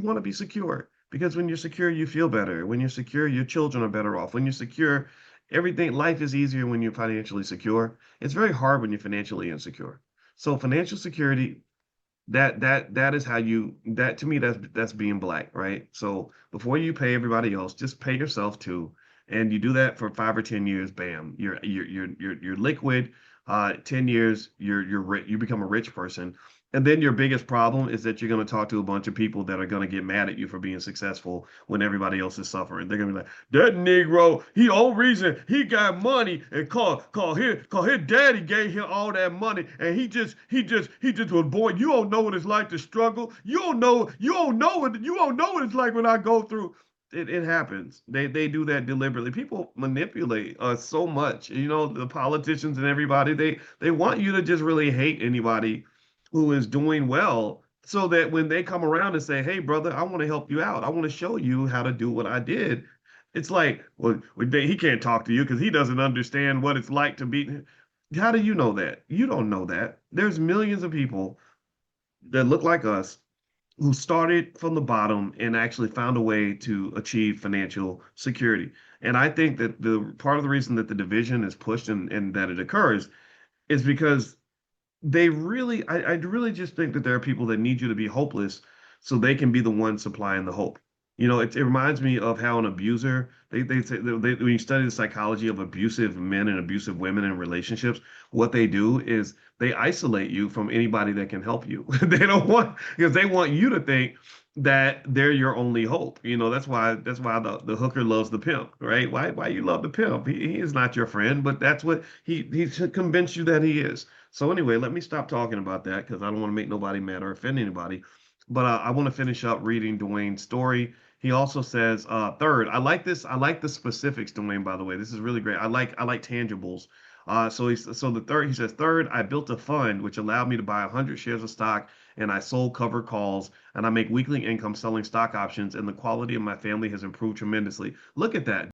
want to be secure because when you're secure, you feel better. When you're secure, your children are better off. When you're secure, everything, life is easier when you're financially secure. It's very hard when you're financially insecure. So financial security, that is how you, that to me, that's being black, right? So before you pay everybody else, just pay yourself too. And you do that for 5 or 10 years, bam, you're liquid. 10 years, you become a rich person. And then your biggest problem is that you're going to talk to a bunch of people that are going to get mad at you for being successful when everybody else is suffering. They're going to be like, that Negro, he old reason he got money and call his daddy gave him all that money and he just was born. You don't know what it's like to struggle. You don't know what it's like when I go through. It happens. They do that deliberately. People manipulate us so much. The politicians and everybody, they want you to just really hate anybody who is doing well so that when they come around and say, "Hey brother, I want to help you out. I want to show you how to do what I did." It's like, well, he can't talk to you because he doesn't understand what it's like to be. How do you know that? You don't know that. There's millions of people that look like us who started from the bottom and actually found a way to achieve financial security. And I think that the part of the reason that the division is pushed and that it occurs is because I really just think that there are people that need you to be hopeless so they can be the one supplying the hope. It reminds me of how an abuser, they say, when you study the psychology of abusive men and abusive women in relationships, what they do is they isolate you from anybody that can help you. They don't want, because they want you to think that they're your only hope. That's why the hooker loves the pimp, right? Why you love the pimp? He is not your friend, but that's what he should convince you that he is. So anyway, let me stop talking about that because I don't want to make nobody mad or offend anybody. But I want to finish up reading Dwayne's story. He also says, third, I like this. I like the specifics, Dwayne, by the way. This is really great. I like tangibles. So the third, he says, third, I built a fund which allowed me to buy 100 shares of stock and I sold covered calls and I make weekly income selling stock options and the quality of my family has improved tremendously. Look at that.